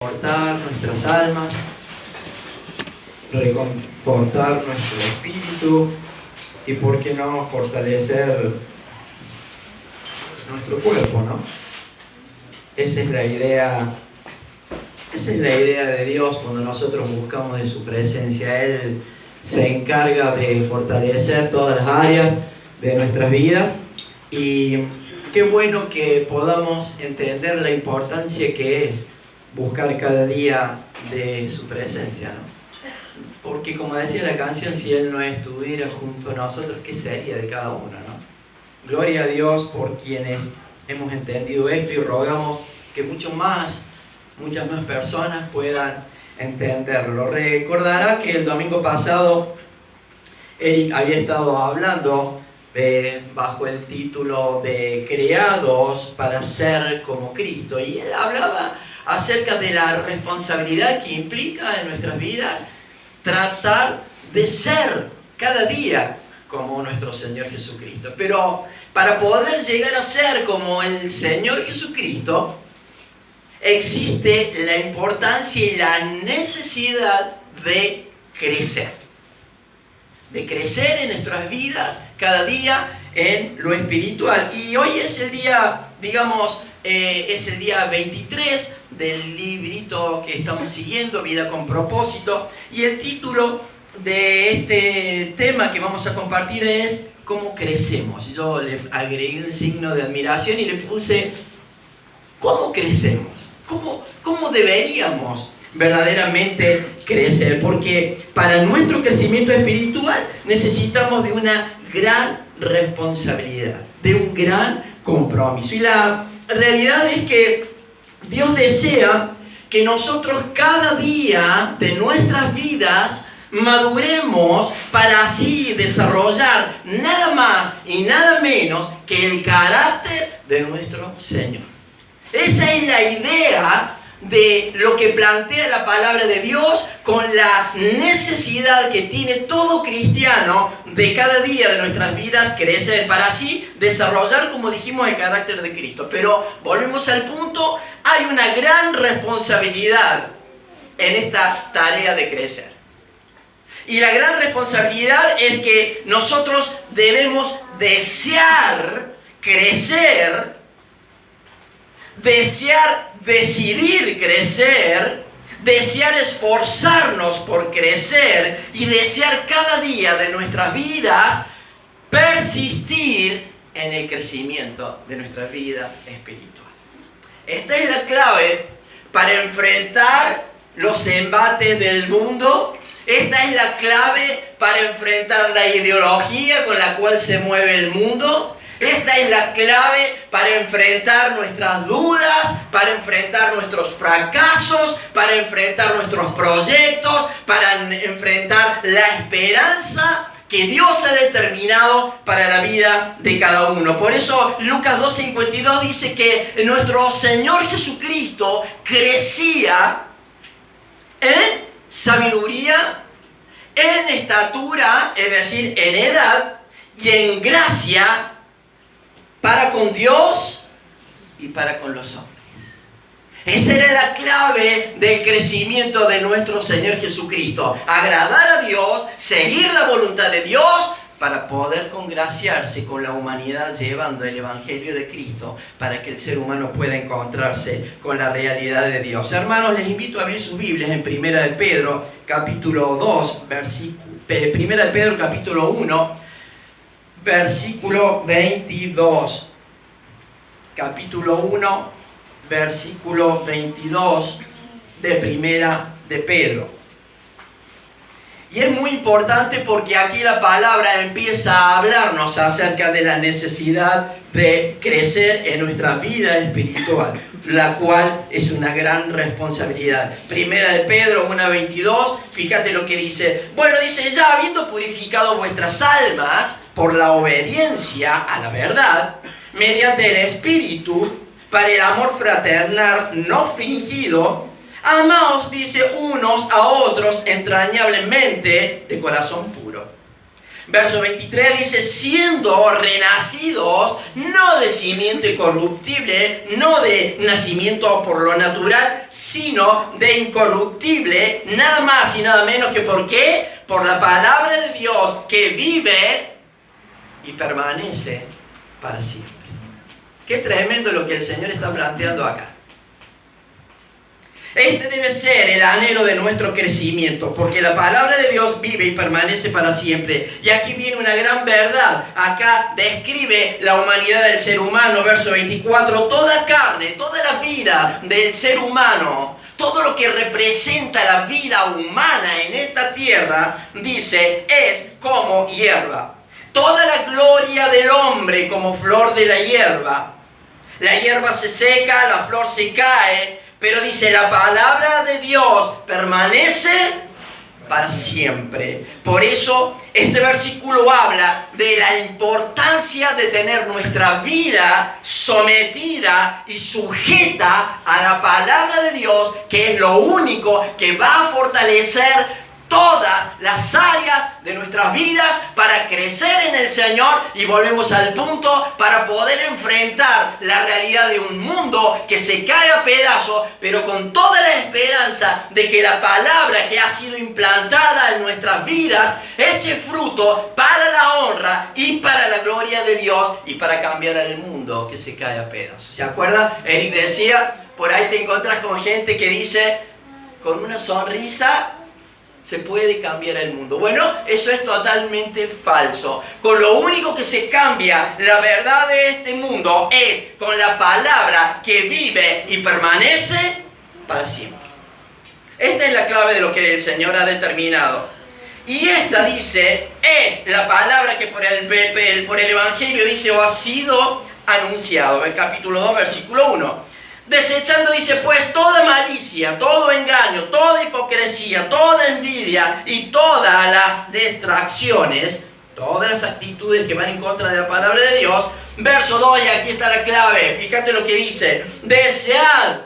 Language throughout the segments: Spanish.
Reconfortar nuestras almas, reconfortar nuestro espíritu y, por qué no, fortalecer nuestro cuerpo, ¿no? Esa es la idea de Dios cuando nosotros buscamos de su presencia. Él se encarga de fortalecer todas las áreas de nuestras vidas y qué bueno que podamos entender la importancia que es buscar cada día de su presencia, ¿no? Porque como decía la canción, si Él no estuviera junto a nosotros, ¿qué sería de cada uno, no? Gloria a Dios por quienes hemos entendido esto y rogamos que muchas más personas puedan entenderlo. Recordará que el domingo pasado Eric había estado hablando bajo el título de Creados para ser como Cristo, y él hablaba acerca de la responsabilidad que implica en nuestras vidas tratar de ser cada día como nuestro Señor Jesucristo. Pero para poder llegar a ser como el Señor Jesucristo, existe la importancia y la necesidad de crecer. De crecer en nuestras vidas cada día en lo espiritual. Y hoy es el día, es el día 23 del librito que estamos siguiendo, Vida con Propósito. Y el título de este tema que vamos a compartir es ¿cómo crecemos? Yo le agregué un signo de admiración y le puse ¿cómo crecemos? ¿Cómo deberíamos verdaderamente crecer? Porque para nuestro crecimiento espiritual necesitamos de una gran responsabilidad, de un gran compromiso. Y la realidad es que Dios desea que nosotros cada día de nuestras vidas maduremos para así desarrollar nada más y nada menos que el carácter de nuestro Señor. Esa es la idea de lo que plantea la palabra de Dios, con la necesidad que tiene todo cristiano de cada día de nuestras vidas crecer para así desarrollar, como dijimos, el carácter de Cristo. Pero volvemos al punto, hay una gran responsabilidad en esta tarea de crecer. Y la gran responsabilidad es que nosotros debemos desear crecer, decidir crecer, desear esforzarnos por crecer y desear cada día de nuestras vidas persistir en el crecimiento de nuestra vida espiritual. Esta es la clave para enfrentar los embates del mundo. Esta es la clave para enfrentar la ideología con la cual se mueve el mundo. Esta es la clave para enfrentar nuestras dudas, para enfrentar nuestros fracasos, para enfrentar nuestros proyectos, para enfrentar la esperanza que Dios ha determinado para la vida de cada uno. Por eso Lucas 2:52 dice que nuestro Señor Jesucristo crecía en sabiduría, en estatura, es decir, en edad, y en gracia para con Dios y para con los hombres. Esa era la clave del crecimiento de nuestro Señor Jesucristo: agradar a Dios, seguir la voluntad de Dios para poder congraciarse con la humanidad llevando el Evangelio de Cristo, para que el ser humano pueda encontrarse con la realidad de Dios. Hermanos, les invito a abrir sus Biblias en Primera de Pedro, capítulo 2, Primera de Pedro, capítulo 1, versículo 22. Capítulo 1, versículo 22 de Primera de Pedro. Y es muy importante porque aquí la palabra empieza a hablarnos acerca de la necesidad de crecer en nuestra vida espiritual, la cual es una gran responsabilidad. Primera de Pedro 1:22, fíjate lo que dice. Bueno, dice: ya habiendo purificado vuestras almas por la obediencia a la verdad, mediante el Espíritu, para el amor fraternal no fingido, amaos, dice, unos a otros entrañablemente de corazón puro, Verso 23 dice, siendo renacidos, no de simiente corruptible, no de nacimiento por lo natural, sino de incorruptible, nada más y nada menos que ¿por qué? Por la palabra de Dios que vive y permanece para siempre. Qué tremendo lo que el Señor está planteando acá. Este debe ser el anhelo de nuestro crecimiento, porque la palabra de Dios vive y permanece para siempre. Y aquí viene una gran verdad. Acá describe la humanidad del ser humano, verso 24. Toda carne, toda la vida del ser humano, todo lo que representa la vida humana en esta tierra, dice, es como hierba. Toda la gloria del hombre como flor de la hierba. La hierba se seca, la flor se cae, pero dice, la palabra de Dios permanece para siempre. Por eso, este versículo habla de la importancia de tener nuestra vida sometida y sujeta a la palabra de Dios, que es lo único que va a fortalecer todas las áreas de nuestras vidas para crecer en el Señor, y volvemos al punto, para poder enfrentar la realidad de un mundo que se cae a pedazos, pero con toda la esperanza de que la palabra que ha sido implantada en nuestras vidas eche fruto para la honra y para la gloria de Dios y para cambiar al mundo que se cae a pedazos. ¿Se acuerdan? Eric decía, por ahí te encontrás con gente que dice, con una sonrisa se puede cambiar el mundo. Bueno, eso es totalmente falso. Con lo único que se cambia la verdad de este mundo es con la palabra que vive y permanece para siempre. Esta es la clave de lo que el Señor ha determinado. Y esta, dice, es la palabra que por el Evangelio dice, o ha sido anunciado. En capítulo 2, versículo 1. Desechando, dice, pues, toda malicia, todo engaño, toda hipocresía, toda envidia y todas las distracciones, todas las actitudes que van en contra de la palabra de Dios. Verso 2, y aquí está la clave. Fíjate lo que dice. Desead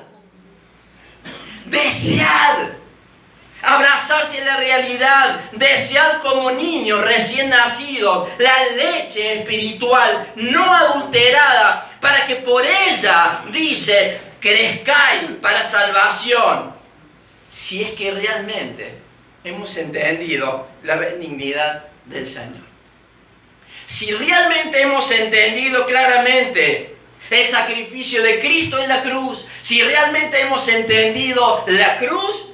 abrazarse en la realidad, desead como niños recién nacidos la leche espiritual no adulterada, para que por ella, dice, crezcáis para salvación, si es que realmente hemos entendido la benignidad del Señor. Si realmente hemos entendido claramente el sacrificio de Cristo en la cruz, si realmente hemos entendido la cruz,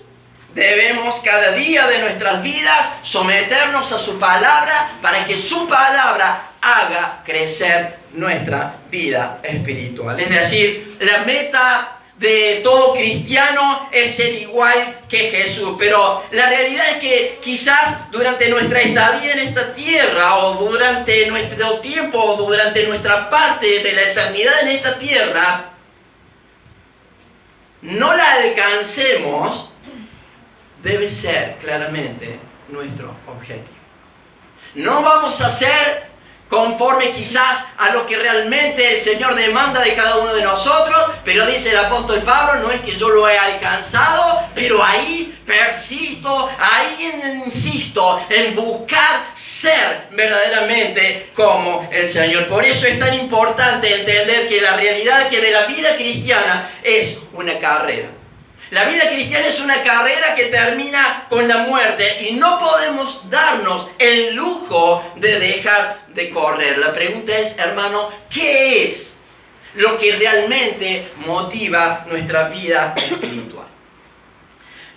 debemos cada día de nuestras vidas someternos a su palabra para que su palabra haga crecer nuestra vida espiritual. Es decir, la meta de todo cristiano es ser igual que Jesús. Pero la realidad es que quizás durante nuestra estadía en esta tierra, o durante nuestro tiempo, o durante nuestra parte de la eternidad en esta tierra, no la alcancemos. Debe ser claramente nuestro objetivo. No vamos a ser conforme quizás a lo que realmente el Señor demanda de cada uno de nosotros, pero dice el apóstol Pablo, no es que yo lo he alcanzado, pero ahí persisto, ahí insisto en buscar ser verdaderamente como el Señor. Por eso es tan importante entender que la realidad que de la vida cristiana es una carrera. La vida cristiana es una carrera que termina con la muerte y no podemos darnos el lujo de dejar de correr. La pregunta es, hermano, ¿qué es lo que realmente motiva nuestra vida espiritual?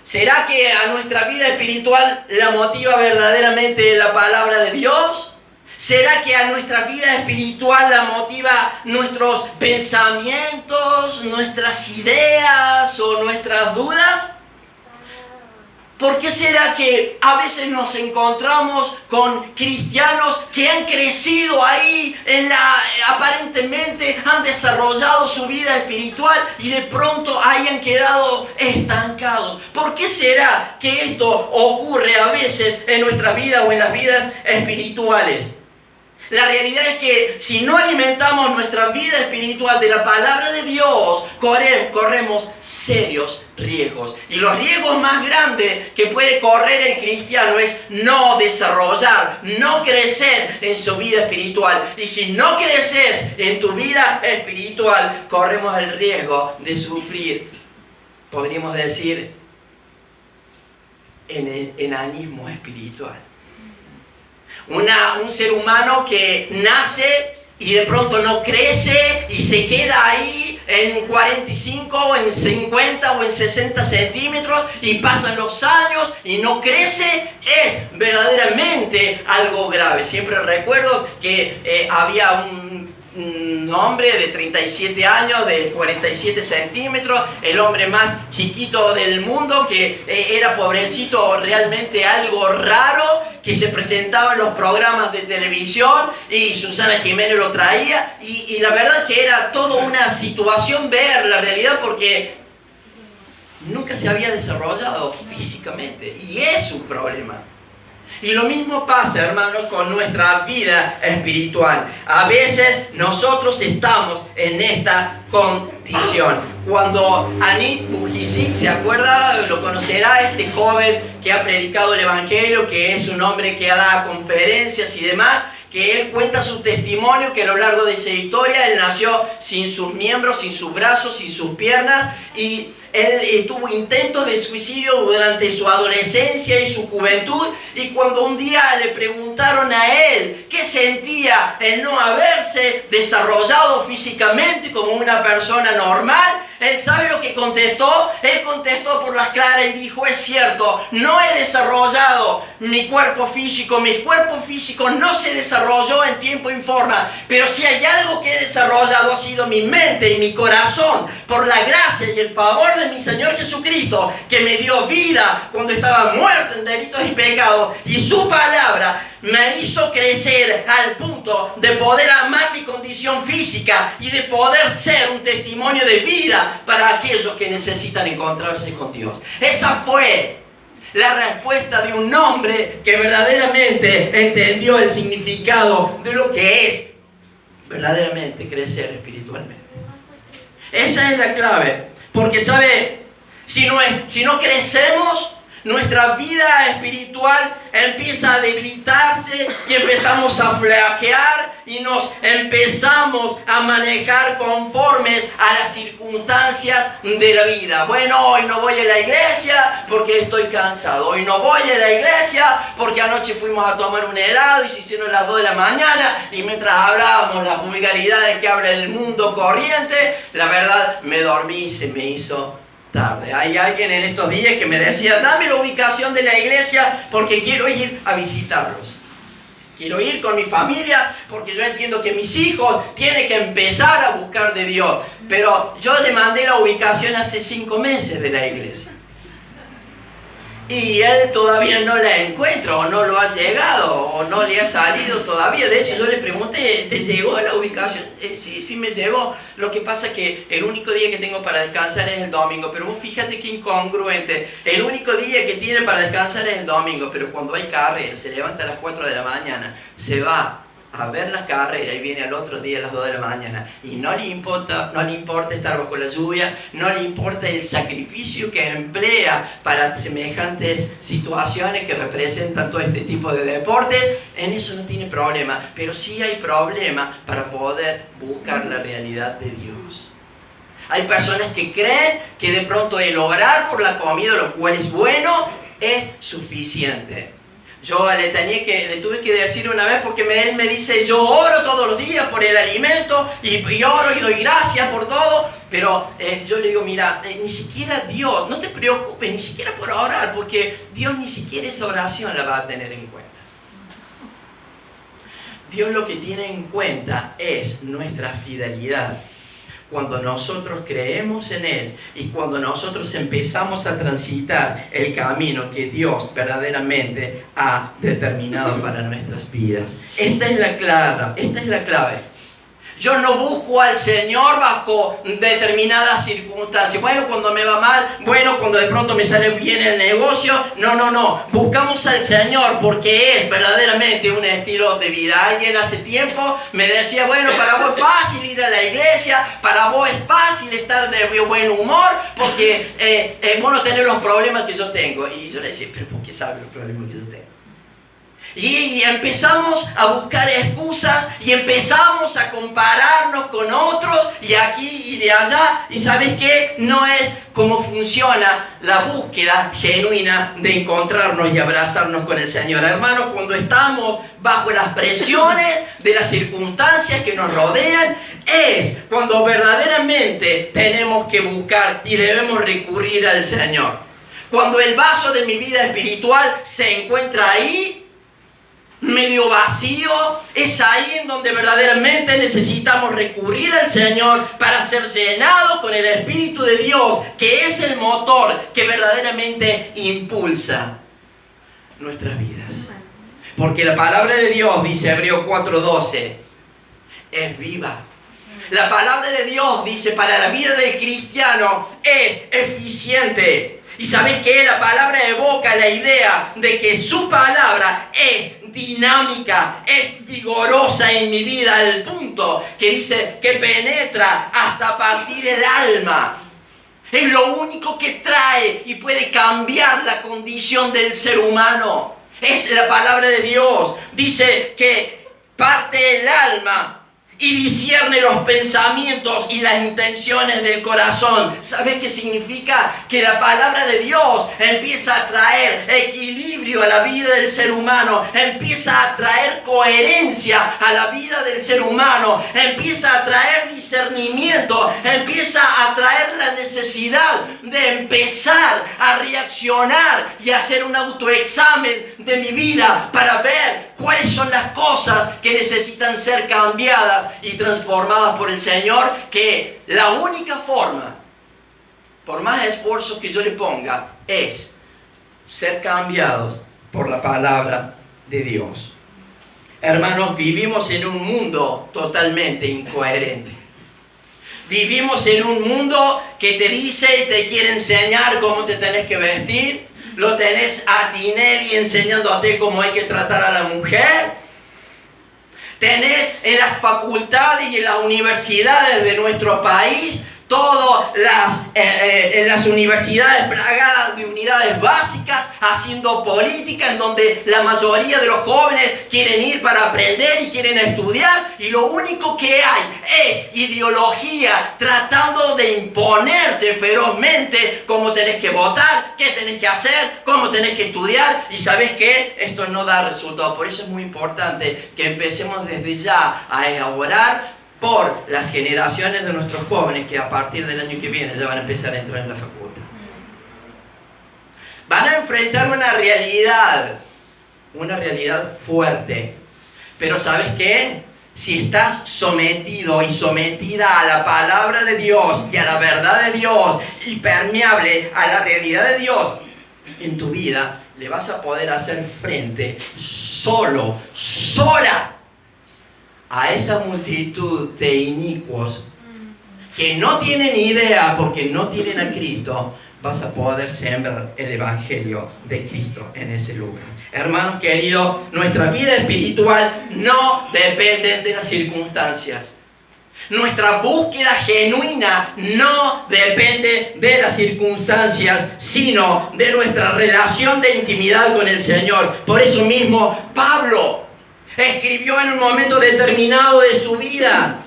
¿Será que a nuestra vida espiritual la motiva verdaderamente la palabra de Dios? ¿Será que a nuestra vida espiritual la motiva nuestros pensamientos, nuestras ideas o nuestras dudas? ¿Por qué será que a veces nos encontramos con cristianos que han crecido ahí, aparentemente han desarrollado su vida espiritual y de pronto hayan quedado estancados? ¿Por qué será que esto ocurre a veces en nuestra vida o en las vidas espirituales? La realidad es que si no alimentamos nuestra vida espiritual de la palabra de Dios, corremos serios riesgos. Y los riesgos más grandes que puede correr el cristiano es no desarrollar, no crecer en su vida espiritual. Y si no creces en tu vida espiritual, corremos el riesgo de sufrir, podríamos decir, enanismo espiritual. Un ser humano que nace y de pronto no crece y se queda ahí en 45 o en 50 o en 60 centímetros y pasan los años y no crece, es verdaderamente algo grave. Siempre recuerdo que había un hombre de 37 años, de 47 centímetros, el hombre más chiquito del mundo, que era pobrecito, realmente algo raro, que se presentaba en los programas de televisión y Susana Jiménez lo traía y la verdad que era toda una situación ver la realidad porque nunca se había desarrollado físicamente y es un problema. Y lo mismo pasa, hermanos, con nuestra vida espiritual. A veces nosotros estamos en esta condición. Cuando Anit Bujicic, ¿se acuerda? Lo conocerá, este joven que ha predicado el Evangelio, que es un hombre que da conferencias y demás, que él cuenta su testimonio, que a lo largo de esa historia él nació sin sus miembros, sin sus brazos, sin sus piernas, y él tuvo intentos de suicidio durante su adolescencia y su juventud, y cuando un día le preguntaron a él qué sentía el no haberse desarrollado físicamente como una persona normal, él sabe lo que contestó. Él contestó por las claras y dijo: es cierto, no he desarrollado mi cuerpo físico no se desarrolló en tiempo y forma, pero si hay algo que he desarrollado ha sido mi mente y mi corazón por la gracia y el favor de mi Señor Jesucristo, que me dio vida cuando estaba muerto en delitos y pecados, y su palabra me hizo crecer al punto de poder amar mi condición física y de poder ser un testimonio de vida para aquellos que necesitan encontrarse con Dios. Esa fue la respuesta de un hombre que verdaderamente entendió el significado de lo que es verdaderamente crecer espiritualmente. Esa es la clave, porque sabe, si no crecemos, nuestra vida espiritual empieza a debilitarse y empezamos a flaquear y nos empezamos a manejar conformes a las circunstancias de la vida. Bueno, hoy no voy a la iglesia porque estoy cansado. Hoy no voy a la iglesia porque anoche fuimos a tomar un helado y se hicieron las 2 de la mañana y mientras hablábamos las vulgaridades que habla el mundo corriente, la verdad me dormí y se me hizo tarde. Hay alguien en estos días que me decía: dame la ubicación de la iglesia porque quiero ir a visitarlos. Quiero ir con mi familia porque yo entiendo que mis hijos tienen que empezar a buscar de Dios. Pero yo le mandé la ubicación hace 5 meses de la iglesia. Y él todavía no la encuentra, o no lo ha llegado, o no le ha salido todavía. De hecho, yo le pregunté: ¿te llegó la ubicación? Sí me llegó. Lo que pasa es que el único día que tengo para descansar es el domingo. Pero vos fíjate qué incongruente. El único día que tiene para descansar es el domingo. Pero cuando hay carrera, se levanta a las 4 de la mañana, se va a ver la carrera y viene al otro día a las 2 de la mañana y no le importa estar bajo la lluvia, no le importa el sacrificio que emplea para semejantes situaciones que representan todo este tipo de deportes. En eso no tiene problema, pero sí hay problema para poder buscar la realidad de Dios. Hay personas que creen que de pronto el orar por la comida, lo cual es bueno, es suficiente. Yo le tuve que decir una vez, porque él me dice: yo oro todos los días por el alimento y oro y doy gracias por todo, pero yo le digo: mira, ni siquiera Dios, no te preocupes ni siquiera por orar, porque Dios ni siquiera esa oración la va a tener en cuenta. Dios lo que tiene en cuenta es nuestra fidelidad. Cuando nosotros creemos en Él y cuando nosotros empezamos a transitar el camino que Dios verdaderamente ha determinado para nuestras vidas. Esta es la clave. Yo no busco al Señor bajo determinadas circunstancias. Bueno, cuando me va mal, bueno, cuando de pronto me sale bien el negocio. No. Buscamos al Señor porque es verdaderamente un estilo de vida. Alguien hace tiempo me decía, bueno, para vos es fácil ir a la iglesia, para vos es fácil estar de buen humor, porque vos no tenés los problemas que yo tengo. Y yo le decía, pero ¿por qué sabes los problemas que yo tengo? Y empezamos a buscar excusas y empezamos a compararnos con otros y aquí y de allá. Y ¿sabes qué? No es como funciona la búsqueda genuina de encontrarnos y abrazarnos con el Señor. Hermanos, cuando estamos bajo las presiones de las circunstancias que nos rodean, es cuando verdaderamente tenemos que buscar y debemos recurrir al Señor. Cuando el vaso de mi vida espiritual se encuentra ahí, medio vacío, es ahí en donde verdaderamente necesitamos recurrir al Señor para ser llenados con el Espíritu de Dios, que es el motor que verdaderamente impulsa nuestras vidas. Porque la palabra de Dios, dice Hebreos 4:12, es viva. La palabra de Dios, dice, para la vida del cristiano es eficiente. Y ¿sabes qué? La palabra evoca la idea de que su palabra es dinámica, es vigorosa en mi vida, al punto que dice que penetra hasta partir el alma. Es lo único que trae y puede cambiar la condición del ser humano. Es la palabra de Dios. Dice que parte el alma y discierne los pensamientos y las intenciones del corazón. ¿Sabes qué significa? Que la palabra de Dios empieza a traer equilibrio a la vida del ser humano, empieza a traer coherencia a la vida del ser humano, empieza a traer discernimiento, empieza a traer la necesidad de empezar a reaccionar y hacer un autoexamen de mi vida para ver cuáles son las cosas que necesitan ser cambiadas y transformadas por el Señor, que la única forma, por más esfuerzo que yo le ponga, es ser cambiados por la palabra de Dios. Hermanos, vivimos en un mundo totalmente incoherente. Vivimos en un mundo que te dice y te quiere enseñar cómo te tenés que vestir. Lo tenés a Tinelli enseñándote cómo hay que tratar a la mujer. Tenés en las facultades y en las universidades de nuestro país todas las universidades plagadas de unidades básicas, haciendo política en donde la mayoría de los jóvenes quieren ir para aprender y quieren estudiar, y lo único que hay es ideología tratando de imponerte ferozmente cómo tenés que votar, qué tenés que hacer, cómo tenés que estudiar. Y ¿sabes qué? Esto no da resultado. Por eso es muy importante que empecemos desde ya a orar por las generaciones de nuestros jóvenes que a partir del año que viene ya van a empezar a entrar en la facultad. Van a enfrentar una realidad fuerte. Pero ¿sabes qué? Si estás sometido y sometida a la palabra de Dios y a la verdad de Dios y permeable a la realidad de Dios en tu vida, le vas a poder hacer frente sola, a esa multitud de inicuos que no tienen idea porque no tienen a Cristo. Vas a poder sembrar el Evangelio de Cristo en ese lugar. Hermanos queridos, nuestra vida espiritual no depende de las circunstancias. Nuestra búsqueda genuina no depende de las circunstancias, sino de nuestra relación de intimidad con el Señor. Por eso mismo, Pablo escribió en un momento determinado de su vida,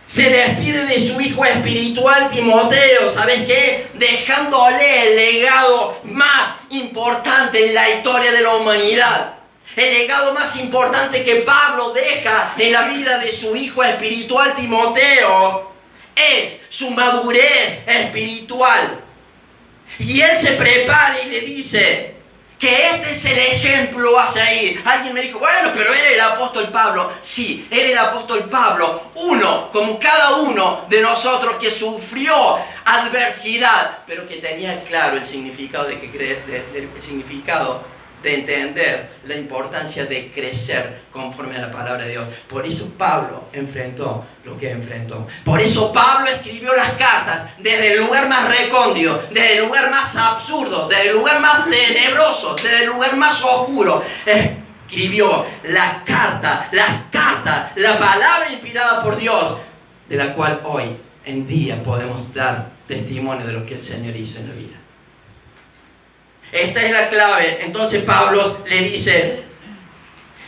se despide de su hijo espiritual Timoteo, ¿sabes qué? Dejándole el legado más importante en la historia de la humanidad. El legado más importante que Pablo deja en la vida de su hijo espiritual Timoteo es su madurez espiritual. Y él se prepara y le dice que este es el ejemplo a seguir. Alguien me dijo, bueno, pero era el apóstol Pablo. Sí, era el apóstol Pablo, uno, como cada uno de nosotros que sufrió adversidad, pero que tenía claro el significado de entender la importancia de crecer conforme a la palabra de Dios. Por eso Pablo enfrentó lo que enfrentó. Por eso Pablo escribió las cartas desde el lugar más recóndito, desde el lugar más absurdo, desde el lugar más tenebroso, desde el lugar más oscuro. Escribió las cartas, la palabra inspirada por Dios, de la cual hoy en día podemos dar testimonio de lo que el Señor hizo en la vida. Esta es la clave. Entonces Pablo le dice: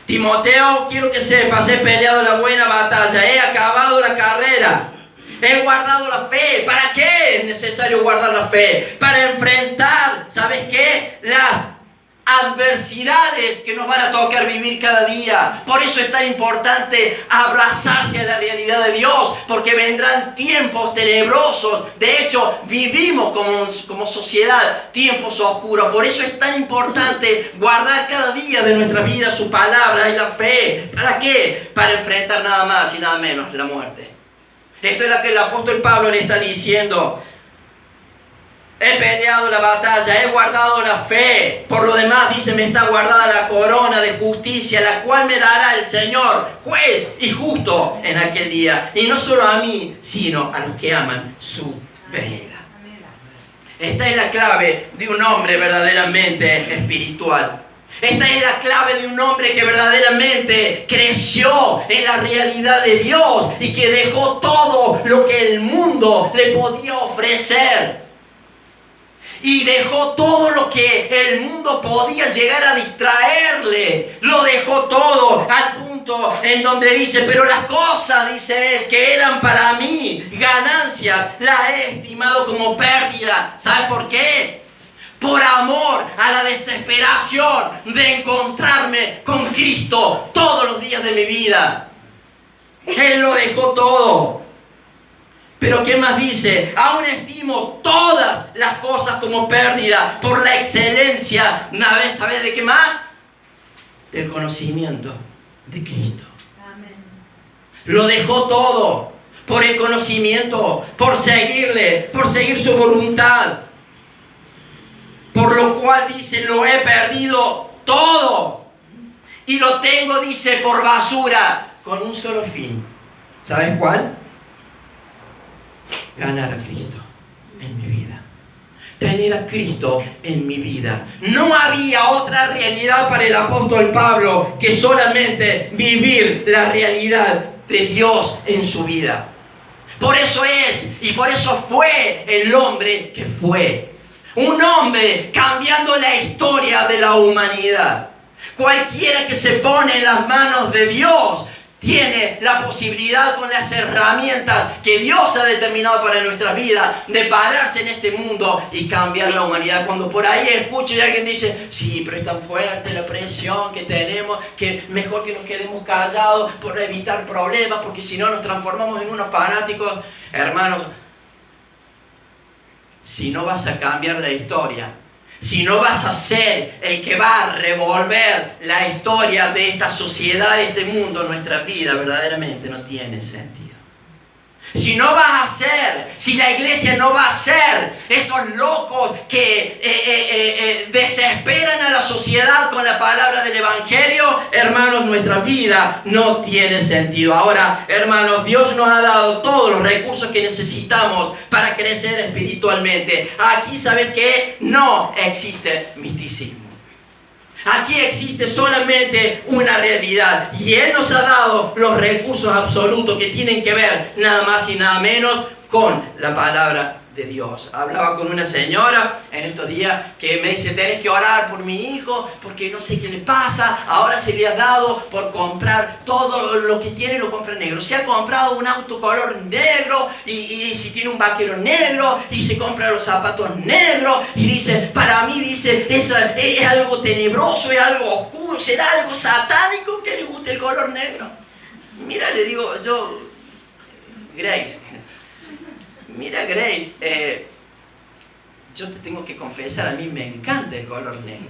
Timoteo, quiero que sepas, he peleado la buena batalla, he acabado la carrera, he guardado la fe. ¿Para qué es necesario guardar la fe? Para enfrentar, ¿sabes qué? Las adversidades que nos van a tocar vivir cada día. Por eso es tan importante abrazarse a la realidad de Dios, porque vendrán tiempos tenebrosos. De hecho, vivimos como sociedad tiempos oscuros. Por eso es tan importante guardar cada día de nuestra vida su palabra y la fe. ¿Para qué? Para enfrentar nada más y nada menos la muerte. Esto es lo que el apóstol Pablo le está diciendo. He peleado la batalla, he guardado la fe. Por lo demás, dice, me está guardada la corona de justicia, la cual me dará el Señor, juez y justo, en aquel día. Y no solo a mí, sino a los que aman su venida. Esta es la clave de un hombre verdaderamente espiritual. Esta es la clave de un hombre que verdaderamente creció en la realidad de Dios y que dejó todo lo que el mundo le podía ofrecer. Y dejó todo lo que el mundo podía llegar a distraerle. Lo dejó todo al punto en donde dice: pero las cosas, dice él, que eran para mí ganancias, las he estimado como pérdida. ¿Sabes por qué? Por amor a la desesperación de encontrarme con Cristo todos los días de mi vida. Él lo dejó todo. Pero ¿qué más dice? Aún estimo todas las cosas como pérdida por la excelencia. ¿Sabes de qué más? Del conocimiento de Cristo. Amén. Lo dejó todo por el conocimiento, por seguirle, por seguir su voluntad. Por lo cual dice: lo he perdido todo y lo tengo, dice, por basura, con un solo fin. ¿Sabes cuál? Ganar a Cristo en mi vida. Tener a Cristo en mi vida. No había otra realidad para el apóstol Pablo que solamente vivir la realidad de Dios en su vida. Por eso es y por eso fue el hombre que fue. Un hombre cambiando la historia de la humanidad. Cualquiera que se pone en las manos de Dios tiene la posibilidad, con las herramientas que Dios ha determinado para nuestra vida, de pararse en este mundo y cambiar la humanidad. Cuando por ahí escucho y alguien dice: sí, pero es tan fuerte la presión que tenemos que mejor que nos quedemos callados por evitar problemas, porque si no nos transformamos en unos fanáticos. Hermanos, si no vas a cambiar la historia, si no vas a ser el que va a revolver la historia de esta sociedad, de este mundo, nuestra vida, verdaderamente no tiene sentido. Si no vas a ser, si la iglesia no va a ser esos locos que desesperan a la sociedad con la palabra del Evangelio, hermanos, nuestra vida no tiene sentido. Ahora, hermanos, Dios nos ha dado todos los recursos que necesitamos para crecer espiritualmente. Aquí, ¿sabes qué? No existe misticismo. Aquí existe solamente una realidad, y Él nos ha dado los recursos absolutos que tienen que ver nada más y nada menos con la palabra de Dios. Hablaba con una señora en estos días que me dice: tenés que orar por mi hijo porque no sé qué le pasa, ahora se le ha dado por comprar todo lo que tiene, lo compra negro. Se ha comprado un auto color negro y si tiene un vaquero negro y se compra los zapatos negros y dice: para mí, dice, es algo tenebroso, es algo oscuro, será algo satánico que le guste el color negro. Mira, le digo yo: Grace, mira, Grace, yo te tengo que confesar, a mí me encanta el color negro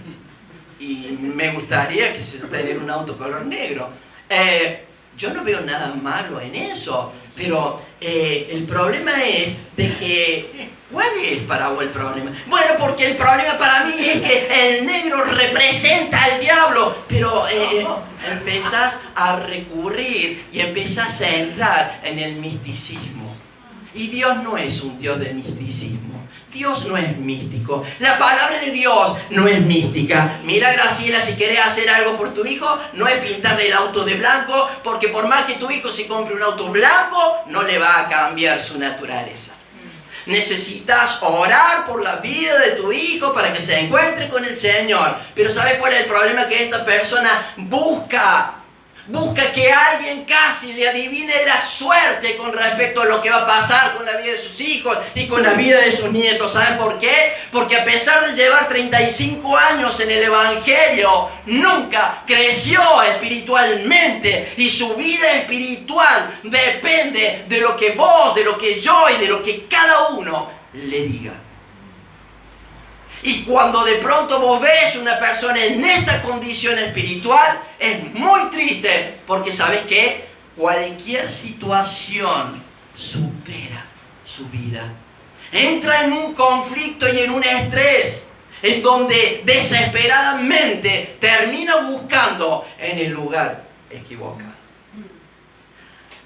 y me gustaría que se tener un auto color negro. Yo no veo nada malo en eso, pero el problema es de que... ¿Cuál es para vos el problema? Bueno, porque el problema para mí es que el negro representa presenta al diablo, pero empezás a recurrir y empezás a entrar en el misticismo. Y Dios no es un Dios de misticismo. Dios no es místico. La palabra de Dios no es mística. Mira, Graciela, si querés hacer algo por tu hijo, no es pintarle el auto de blanco, porque por más que tu hijo se compre un auto blanco, no le va a cambiar su naturaleza. Necesitas orar por la vida de tu hijo para que se encuentre con el Señor. Pero ¿sabes cuál es el problema? Que esta persona busca que alguien casi le adivine la suerte con respecto a lo que va a pasar con la vida de sus hijos y con la vida de sus nietos. ¿Saben por qué? Porque a pesar de llevar 35 años en el Evangelio, nunca creció espiritualmente, y su vida espiritual depende de lo que vos, de lo que yo y de lo que cada uno le diga. Y cuando de pronto vos ves una persona en esta condición espiritual, es muy triste, porque ¿sabes qué? Cualquier situación supera su vida. Entra en un conflicto y en un estrés, en donde desesperadamente termina buscando en el lugar equivocado.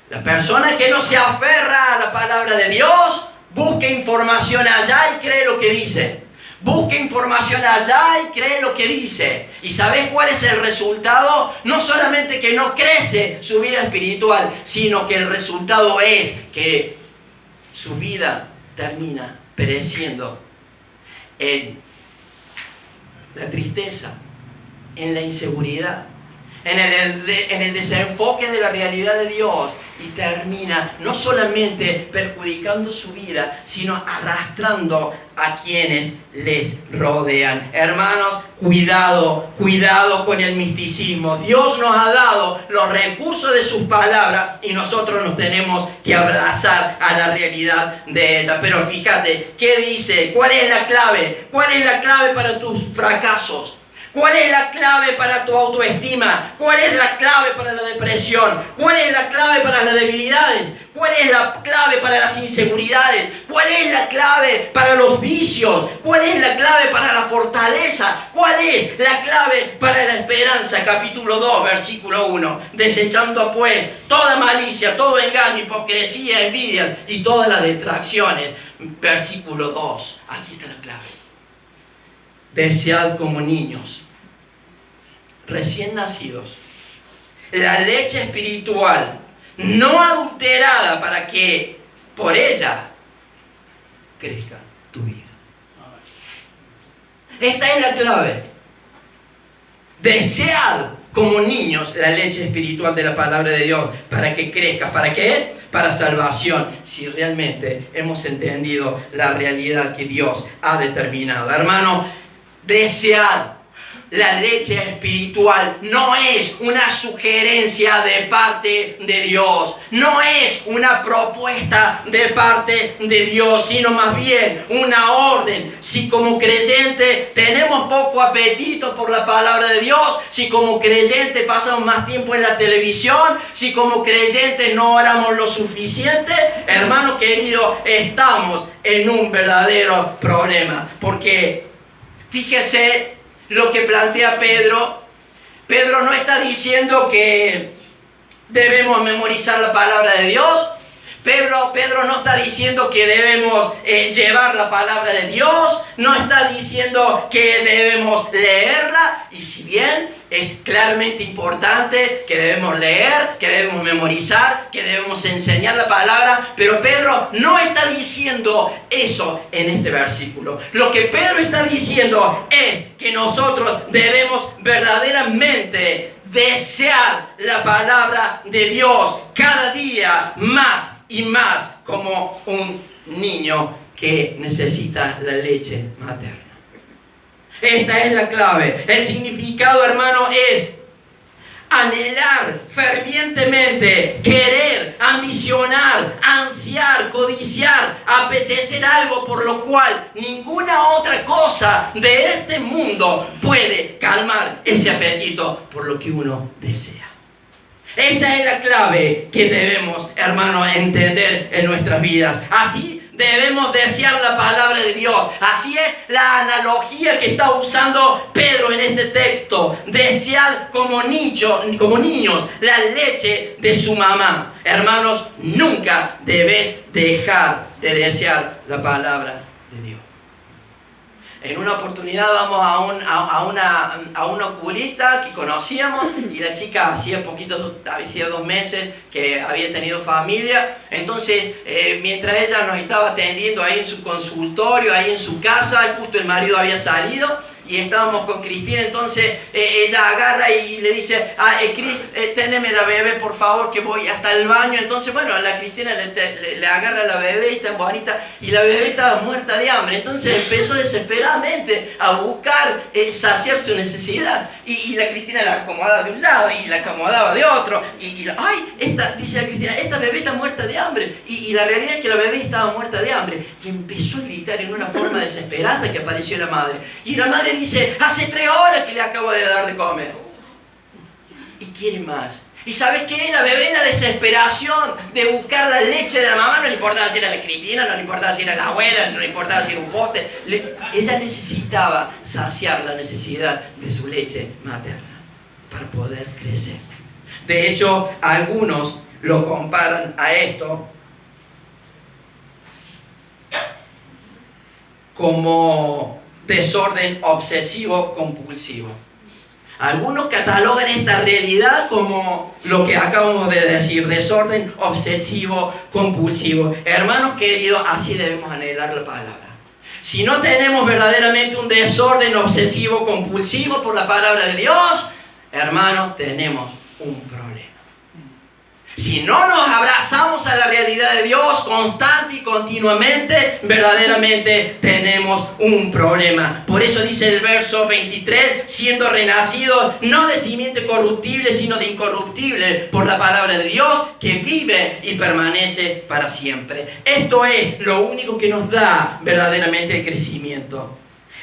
La persona que no se aferra a la palabra de Dios, busca información allá y cree lo que dice. Busca información allá y cree lo que dice. ¿Y sabes cuál es el resultado? No solamente que no crece su vida espiritual, sino que el resultado es que su vida termina pereciendo en la tristeza, en la inseguridad, en el desenfoque de la realidad de Dios, y termina no solamente perjudicando su vida, sino arrastrando a quienes les rodean. Hermanos, cuidado con el misticismo. Dios nos ha dado los recursos de sus palabras y nosotros nos tenemos que abrazar a la realidad de ella. Pero fíjate, ¿qué dice? ¿Cuál es la clave? ¿Cuál es la clave para tus fracasos? ¿Cuál es la clave para tu autoestima? ¿Cuál es la clave para la depresión? ¿Cuál es la clave para las debilidades? ¿Cuál es la clave para las inseguridades? ¿Cuál es la clave para los vicios? ¿Cuál es la clave para la fortaleza? ¿Cuál es la clave para la esperanza? Capítulo 2, versículo 1. Desechando pues toda malicia, todo engaño, hipocresía, envidias y todas las detracciones. Versículo 2. Aquí está la clave. Desead como niños recién nacidos la leche espiritual no adulterada, para que por ella crezca tu vida. Esta es la clave. Desead como niños la leche espiritual de la palabra de Dios, para que crezcas. ¿Para qué? Para salvación, si realmente hemos entendido la realidad que Dios ha determinado. Hermano, desear la leche espiritual no es una sugerencia de parte de Dios, no es una propuesta de parte de Dios, sino más bien una orden. Si como creyente tenemos poco apetito por la palabra de Dios, si como creyente pasamos más tiempo en la televisión, si como creyentes no oramos lo suficiente, hermano querido, estamos en un verdadero problema. Porque fíjese lo que plantea Pedro. Pedro no está diciendo que debemos memorizar la palabra de Dios. Pedro no está diciendo que debemos llevar la palabra de Dios. No está diciendo que debemos leerla. Y si bien es claramente importante que debemos leer, que debemos memorizar, que debemos enseñar la palabra, pero Pedro no está diciendo eso en este versículo. Lo que Pedro está diciendo es que nosotros debemos verdaderamente desear la palabra de Dios cada día más y más, como un niño que necesita la leche materna. Esta es la clave. El significado, hermano, es anhelar fervientemente, querer, ambicionar, ansiar, codiciar, apetecer algo por lo cual ninguna otra cosa de este mundo puede calmar ese apetito por lo que uno desea. Esa es la clave que debemos, hermano, entender en nuestras vidas. Así debemos desear la palabra de Dios. Así es la analogía que está usando Pedro en este texto. Desead como niños la leche de su mamá. Hermanos, nunca debes dejar de desear la palabra de Dios. En una oportunidad vamos a un oculista que conocíamos y la chica hacía 2 meses que había tenido familia. Entonces, mientras ella nos estaba atendiendo ahí en su consultorio, ahí en su casa, justo el marido había salido y estábamos con Cristina. Entonces ella agarra y le dice: Cris, téneme la bebé por favor, que voy hasta el baño. Entonces, bueno, la Cristina le agarra a la bebé y tan bonita, y la bebé estaba muerta de hambre. Entonces empezó desesperadamente a buscar saciar su necesidad, y la Cristina la acomodaba de un lado y la acomodaba de otro, dice la Cristina, esta bebé está muerta de hambre, y la realidad es que la bebé estaba muerta de hambre, y empezó a gritar en una forma desesperada que apareció la madre, y la madre dice: hace 3 horas que le acabo de dar de comer. Y quiere más. ¿Y sabes qué? La bebé, en la desesperación de buscar la leche de la mamá, no le importaba si era la Cristina, no le importaba si era la abuela, no le importaba si era un poste. Ella necesitaba saciar la necesidad de su leche materna para poder crecer. De hecho, algunos lo comparan a esto como desorden obsesivo compulsivo. Algunos catalogan esta realidad como lo que acabamos de decir: desorden obsesivo compulsivo. Hermanos queridos, así debemos anhelar la palabra. Si no tenemos verdaderamente un desorden obsesivo compulsivo por la palabra de Dios, hermanos, tenemos un problema. Si no nos abrazamos a la realidad de Dios constante y continuamente, verdaderamente tenemos un problema. Por eso dice el verso 23, siendo renacidos no de simiente corruptible, sino de incorruptible, por la palabra de Dios, que vive y permanece para siempre. Esto es lo único que nos da verdaderamente el crecimiento.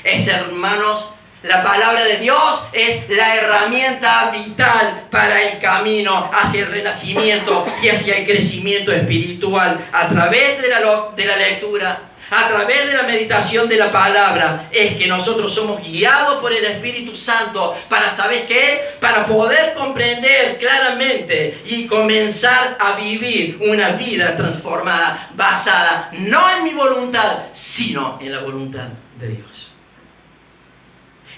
Hermanos, la palabra de Dios es la herramienta vital para el camino hacia el renacimiento y hacia el crecimiento espiritual. A través de la lectura, a través de la meditación de la palabra, es que nosotros somos guiados por el Espíritu Santo para, ¿sabes qué? Para poder comprender claramente y comenzar a vivir una vida transformada, basada no en mi voluntad, sino en la voluntad de Dios.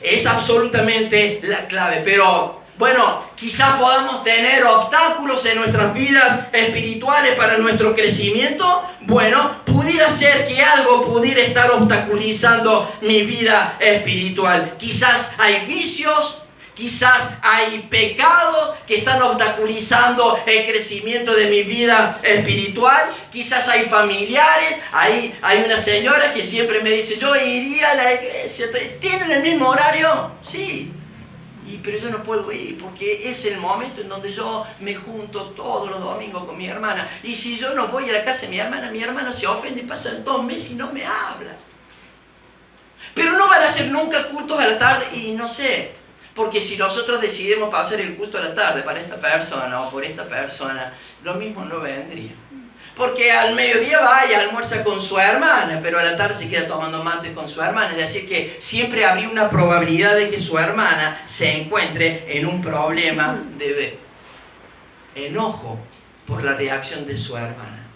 Es absolutamente la clave. Pero bueno, quizás podamos tener obstáculos en nuestras vidas espirituales para nuestro crecimiento. Bueno, pudiera ser que algo pudiera estar obstaculizando mi vida espiritual. Quizás hay vicios, quizás hay pecados que están obstaculizando el crecimiento de mi vida espiritual. Quizás hay familiares. Hay una señora que siempre me dice: yo iría a la iglesia. ¿Tienen el mismo horario? Sí. Pero yo no puedo ir porque es el momento en donde yo me junto todos los domingos con mi hermana. Y si yo no voy a la casa de mi hermana se ofende y pasan 2 meses y no me habla. Pero no van a hacer nunca cultos a la tarde, y no sé. Porque si nosotros decidimos pasar el culto a la tarde para esta persona o por esta persona, lo mismo no vendría. Porque al mediodía va y almuerza con su hermana, pero a la tarde se queda tomando mate con su hermana. Es decir, que siempre habría una probabilidad de que su hermana se encuentre en un problema de enojo por la reacción de su hermana.